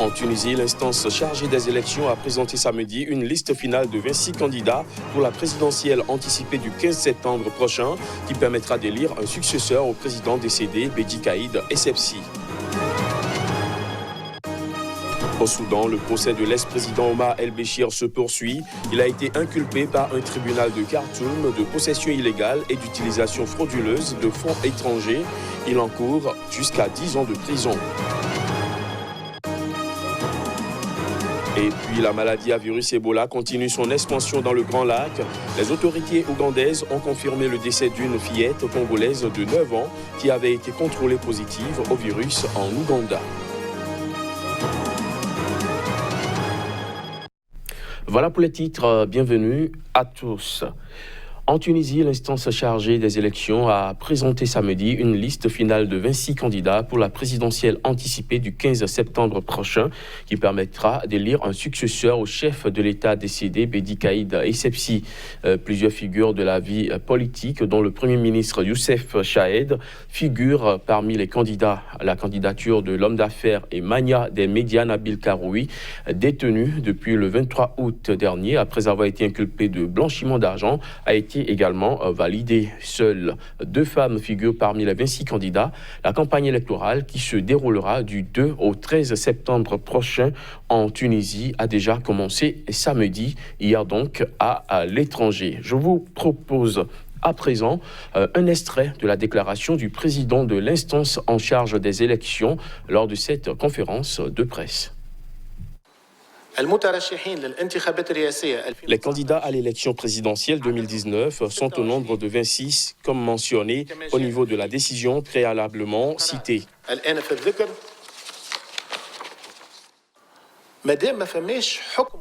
En Tunisie, l'instance chargée des élections a présenté samedi une liste finale de 26 candidats pour la présidentielle anticipée du 15 septembre prochain qui permettra d'élire un successeur au président décédé Bédi Caïd Essebsi. Au Soudan, le procès de l'ex-président Omar el-Béchir se poursuit. Il a été inculpé par un tribunal de Khartoum de possession illégale et d'utilisation frauduleuse de fonds étrangers. Il encourt jusqu'à 10 ans de prison. Et puis la maladie à virus Ebola continue son expansion dans le Grand Lac. Les autorités ougandaises ont confirmé le décès d'une fillette congolaise de 9 ans qui avait été contrôlée positive au virus en Ouganda. Voilà pour les titres. Bienvenue à tous. En Tunisie, l'instance chargée des élections a présenté samedi une liste finale de 26 candidats pour la présidentielle anticipée du 15 septembre prochain qui permettra d'élire un successeur au chef de l'État décédé, Bédi Caïd Essebsi. Plusieurs figures de la vie politique, dont le Premier ministre Youssef Chahed, figurent parmi les candidats. La candidature de l'homme d'affaires et mania des médias Nabil Karoui, détenu depuis le 23 août dernier après avoir été inculpé de blanchiment d'argent, a été également validé. Seules 2 femmes figurent parmi les 26 candidats. La campagne électorale qui se déroulera du 2 au 13 septembre prochain en Tunisie a déjà commencé samedi, hier donc à l'étranger. Je vous propose à présent un extrait de la déclaration du président de l'instance en charge des élections lors de cette conférence de presse. Les candidats à l'élection présidentielle 2019 sont au nombre de 26, comme mentionné au niveau de la décision préalablement citée.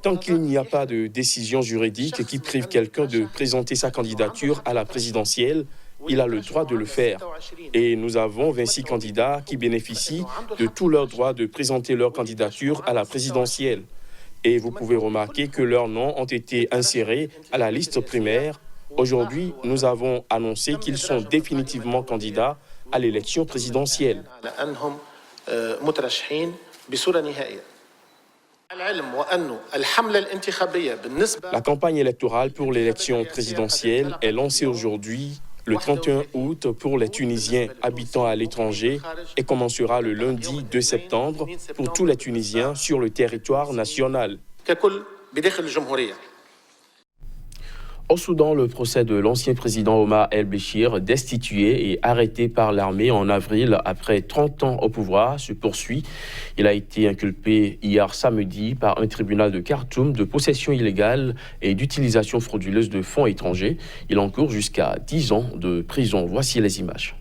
Tant qu'il n'y a pas de décision juridique qui prive quelqu'un de présenter sa candidature à la présidentielle, il a le droit de le faire. Et nous avons 26 candidats qui bénéficient de tout leur droit de présenter leur candidature à la présidentielle. Et vous pouvez remarquer que leurs noms ont été insérés à la liste primaire. Aujourd'hui, nous avons annoncé qu'ils sont définitivement candidats à l'élection présidentielle. La campagne électorale pour l'élection présidentielle est lancée aujourd'hui, le 31 août, pour les Tunisiens habitant à l'étranger et commencera le lundi 2 septembre pour tous les Tunisiens sur le territoire national. Au Soudan, le procès de l'ancien président Omar el-Béchir, destitué et arrêté par l'armée en avril après 30 ans au pouvoir, se poursuit. Il a été inculpé hier samedi par un tribunal de Khartoum de possession illégale et d'utilisation frauduleuse de fonds étrangers. Il encourt jusqu'à 10 ans de prison. Voici les images.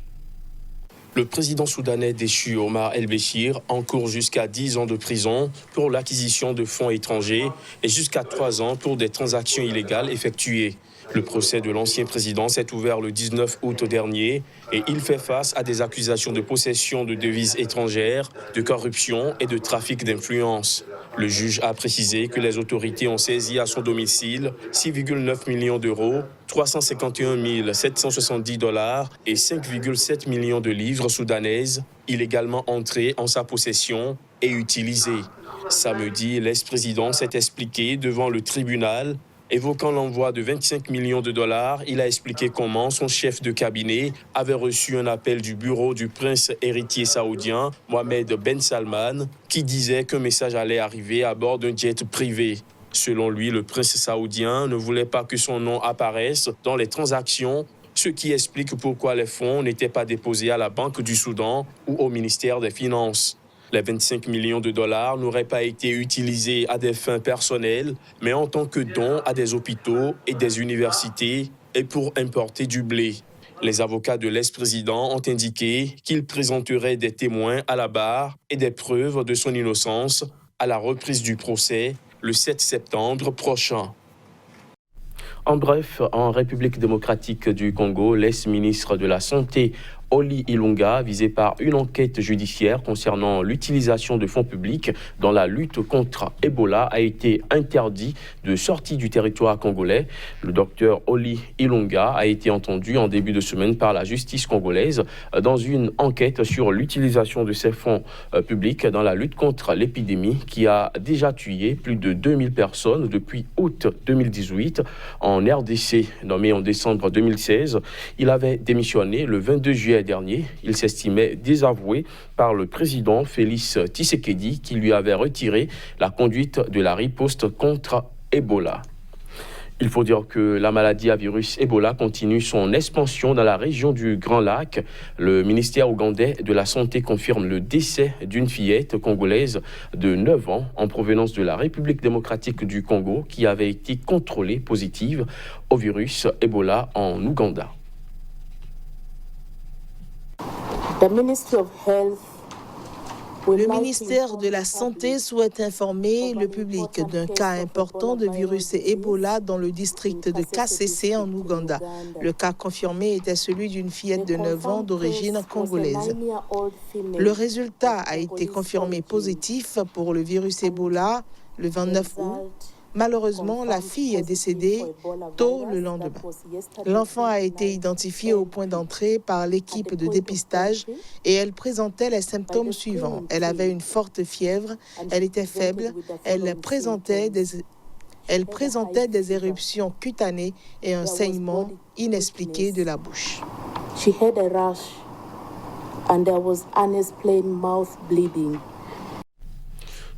Le président soudanais déchu Omar el-Béchir encourt jusqu'à 10 ans de prison pour l'acquisition de fonds étrangers et jusqu'à 3 ans pour des transactions illégales effectuées. Le procès de l'ancien président s'est ouvert le 19 août dernier et il fait face à des accusations de possession de devises étrangères, de corruption et de trafic d'influence. Le juge a précisé que les autorités ont saisi à son domicile 6,9 millions d'euros, 351 770 $ et 5,7 millions de livres soudanaises, illégalement entrées en sa possession et utilisées. Samedi, l'ex-président s'est expliqué devant le tribunal. Évoquant l'envoi de 25 millions de dollars, il a expliqué comment son chef de cabinet avait reçu un appel du bureau du prince héritier saoudien, Mohamed Ben Salman, qui disait qu'un message allait arriver à bord d'un jet privé. Selon lui, le prince saoudien ne voulait pas que son nom apparaisse dans les transactions, ce qui explique pourquoi les fonds n'étaient pas déposés à la Banque du Soudan ou au ministère des Finances. Les 25 millions de dollars n'auraient pas été utilisés à des fins personnelles, mais en tant que dons à des hôpitaux et des universités et pour importer du blé. Les avocats de l'ex-président ont indiqué qu'ils présenteraient des témoins à la barre et des preuves de son innocence à la reprise du procès le 7 septembre prochain. En bref, en République démocratique du Congo, l'ex-ministre de la Santé Oli Ilunga, visé par une enquête judiciaire concernant l'utilisation de fonds publics dans la lutte contre Ebola, a été interdit de sortie du territoire congolais. Le docteur Oli Ilunga a été entendu en début de semaine par la justice congolaise dans une enquête sur l'utilisation de ces fonds publics dans la lutte contre l'épidémie qui a déjà tué plus de 2000 personnes depuis août 2018 en RDC. Nommé en décembre 2016, il avait démissionné le 22 juillet dernier. Il s'estimait désavoué par le président Félix Tshisekedi qui lui avait retiré la conduite de la riposte contre Ebola. Il faut dire que la maladie à virus Ebola continue son expansion dans la région du Grand Lac. Le ministère ougandais de la Santé confirme le décès d'une fillette congolaise de 9 ans en provenance de la République démocratique du Congo qui avait été contrôlée positive au virus Ebola en Ouganda. Le ministère de la Santé souhaite informer le public d'un cas important de virus Ebola dans le district de Kasese en Ouganda. Le cas confirmé était celui d'une fillette de 9 ans d'origine congolaise. Le résultat a été confirmé positif pour le virus Ebola le 29 août. Malheureusement, la fille est décédée tôt le lendemain. L'enfant a été identifié au point d'entrée par l'équipe de dépistage et elle présentait les symptômes suivants. Elle avait une forte fièvre, elle était faible, elle présentait des éruptions cutanées et un saignement inexpliqué de la bouche. She had a rash and there was unexplained mouth bleeding.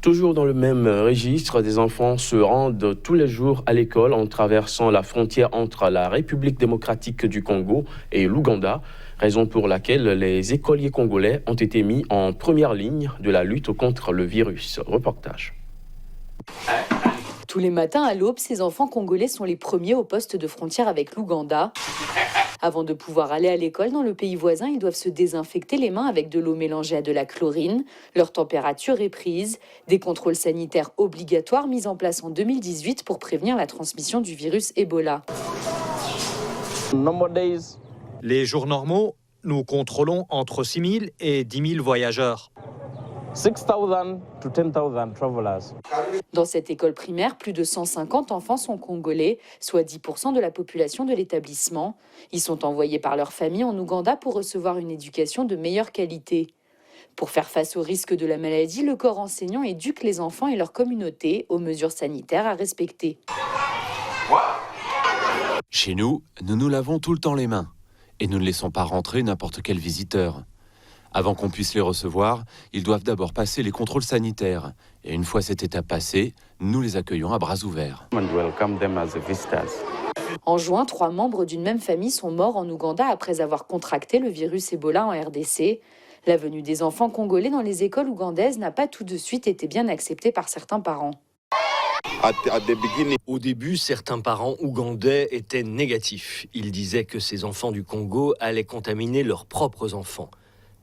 Toujours dans le même registre, des enfants se rendent tous les jours à l'école en traversant la frontière entre la République démocratique du Congo et l'Ouganda, raison pour laquelle les écoliers congolais ont été mis en première ligne de la lutte contre le virus. Reportage. Tous les matins à l'aube, ces enfants congolais sont les premiers au poste de frontière avec l'Ouganda. Avant de pouvoir aller à l'école dans le pays voisin, ils doivent se désinfecter les mains avec de l'eau mélangée à de la chlorine. Leur température est prise. Des contrôles sanitaires obligatoires mis en place en 2018 pour prévenir la transmission du virus Ebola. Les jours normaux, nous contrôlons entre 6 000 et 10 000 voyageurs. 6,000 to 10,000 travelers. Dans cette école primaire, plus de 150 enfants sont congolais, soit 10% de la population de l'établissement. Ils sont envoyés par leur famille en Ouganda pour recevoir une éducation de meilleure qualité. Pour faire face au risque de la maladie, le corps enseignant éduque les enfants et leur communauté aux mesures sanitaires à respecter. Chez nous, nous nous lavons tout le temps les mains et nous ne laissons pas rentrer n'importe quel visiteur. Avant qu'on puisse les recevoir, ils doivent d'abord passer les contrôles sanitaires. Et une fois cette étape passée, nous les accueillons à bras ouverts. En juin, 3 membres d'une même famille sont morts en Ouganda après avoir contracté le virus Ebola en RDC. La venue des enfants congolais dans les écoles ougandaises n'a pas tout de suite été bien acceptée par certains parents. Au début, certains parents ougandais étaient négatifs. Ils disaient que ces enfants du Congo allaient contaminer leurs propres enfants.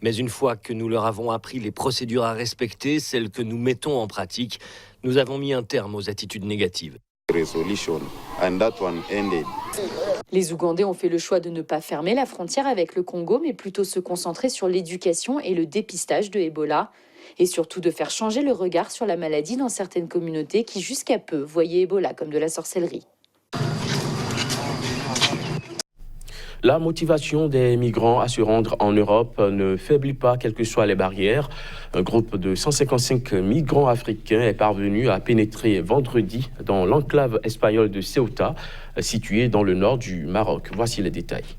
Mais une fois que nous leur avons appris les procédures à respecter, celles que nous mettons en pratique, nous avons mis un terme aux attitudes négatives. Les Ougandais ont fait le choix de ne pas fermer la frontière avec le Congo, mais plutôt se concentrer sur l'éducation et le dépistage de Ebola. Et surtout de faire changer le regard sur la maladie dans certaines communautés qui, jusqu'à peu, voyaient Ebola comme de la sorcellerie. La motivation des migrants à se rendre en Europe ne faiblit pas, quelles que soient les barrières. Un groupe de 155 migrants africains est parvenu à pénétrer vendredi dans l'enclave espagnole de Ceuta, située dans le nord du Maroc. Voici les détails.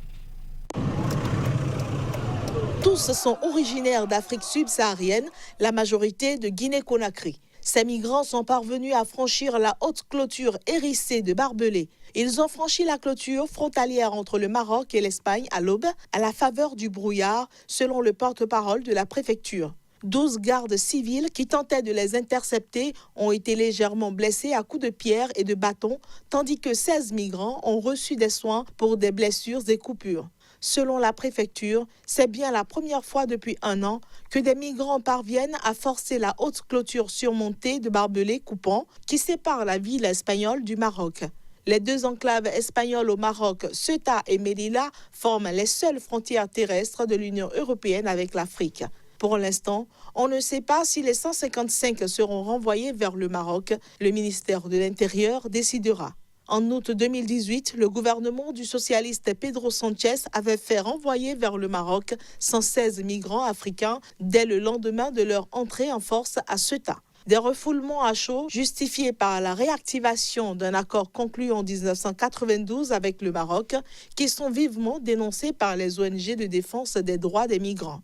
Tous sont originaires d'Afrique subsaharienne, la majorité de Guinée-Conakry. Ces migrants sont parvenus à franchir la haute clôture hérissée de barbelés. Ils ont franchi la clôture frontalière entre le Maroc et l'Espagne à l'aube, à la faveur du brouillard, selon le porte-parole de la préfecture. 12 gardes civils qui tentaient de les intercepter ont été légèrement blessés à coups de pierre et de bâton, tandis que 16 migrants ont reçu des soins pour des blessures et coupures. Selon la préfecture, c'est bien la première fois depuis 1 an que des migrants parviennent à forcer la haute clôture surmontée de barbelés coupants qui sépare la ville espagnole du Maroc. Les deux enclaves espagnoles au Maroc, Ceuta et Melilla, forment les seules frontières terrestres de l'Union européenne avec l'Afrique. Pour l'instant, on ne sait pas si les 155 seront renvoyés vers le Maroc. Le ministère de l'Intérieur décidera. En août 2018, le gouvernement du socialiste Pedro Sánchez avait fait renvoyer vers le Maroc 116 migrants africains dès le lendemain de leur entrée en force à Ceuta. Des refoulements à chaud justifiés par la réactivation d'un accord conclu en 1992 avec le Maroc qui sont vivement dénoncés par les ONG de défense des droits des migrants.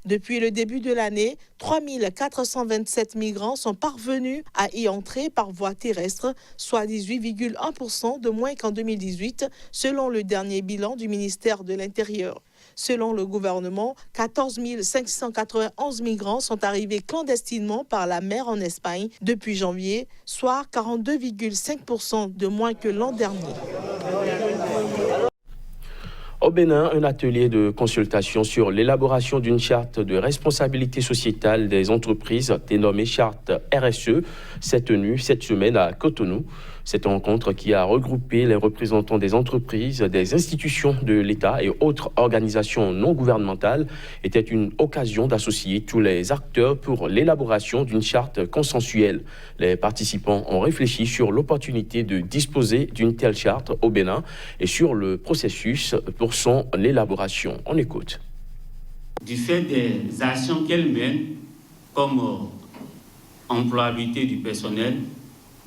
Depuis le début de l'année, 3 427 migrants sont parvenus à y entrer par voie terrestre, soit 18,1% de moins qu'en 2018, selon le dernier bilan du ministère de l'Intérieur. Selon le gouvernement, 14 591 migrants sont arrivés clandestinement par la mer en Espagne depuis janvier, soit 42,5% de moins que l'an dernier. Au Bénin, un atelier de consultation sur l'élaboration d'une charte de responsabilité sociétale des entreprises, dénommée charte RSE, s'est tenue cette semaine à Cotonou. Cette rencontre qui a regroupé les représentants des entreprises, des institutions de l'État et autres organisations non gouvernementales était une occasion d'associer tous les acteurs pour l'élaboration d'une charte consensuelle. Les participants ont réfléchi sur l'opportunité de disposer d'une telle charte au Bénin et sur le processus pour son élaboration. On écoute. Du fait des actions qu'elle mène, comme employabilité du personnel,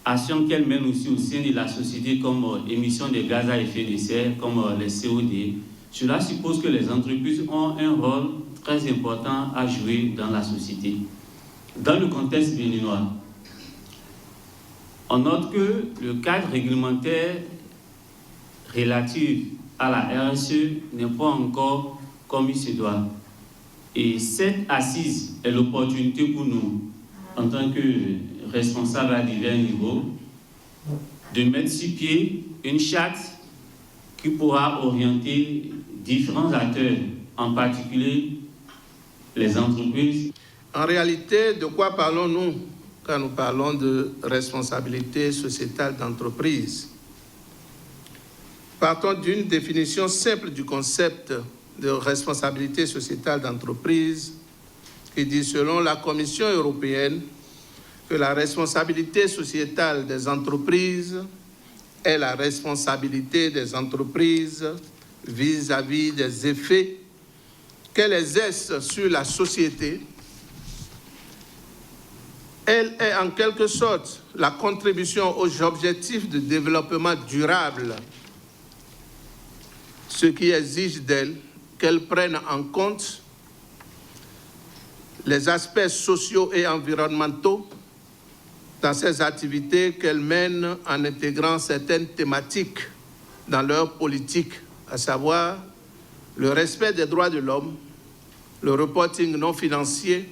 actions qu'elle mène aussi au sein de la société comme émission de gaz à effet de serre, comme les COD, cela suppose que les entreprises ont un rôle très important à jouer dans la société. Dans le contexte béninois, on note que le cadre réglementaire relatif à la RSE n'est pas encore comme il se doit. Et cette assise est l'opportunité pour nous, en tant que responsables à divers niveaux, de mettre sur pied une charte qui pourra orienter différents acteurs, en particulier les entreprises. En réalité, de quoi parlons-nous quand nous parlons de responsabilité sociétale d'entreprise? Partons d'une définition simple du concept de responsabilité sociétale d'entreprise qui dit, selon la Commission européenne, que la responsabilité sociétale des entreprises est la responsabilité des entreprises vis-à-vis des effets qu'elles exercent sur la société. Elle est en quelque sorte la contribution aux objectifs de développement durable, ce qui exige d'elle qu'elle prenne en compte les aspects sociaux et environnementaux dans ces activités qu'elles mènent en intégrant certaines thématiques dans leur politique, à savoir le respect des droits de l'homme, le reporting non financier,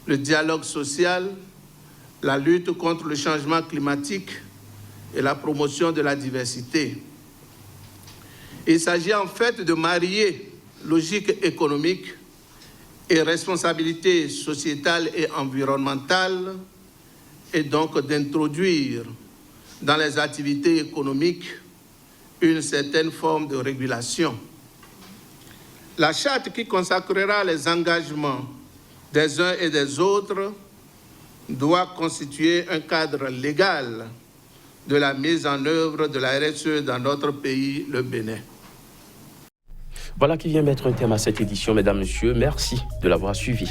le dialogue social, la lutte contre le changement climatique et la promotion de la diversité. Il s'agit en fait de marier logique économique et responsabilité sociétale et environnementale, et donc d'introduire dans les activités économiques une certaine forme de régulation. La charte qui consacrera les engagements des uns et des autres doit constituer un cadre légal de la mise en œuvre de la RSE dans notre pays, le Bénin. Voilà qui vient mettre un terme à cette édition, mesdames, messieurs. Merci de l'avoir suivi.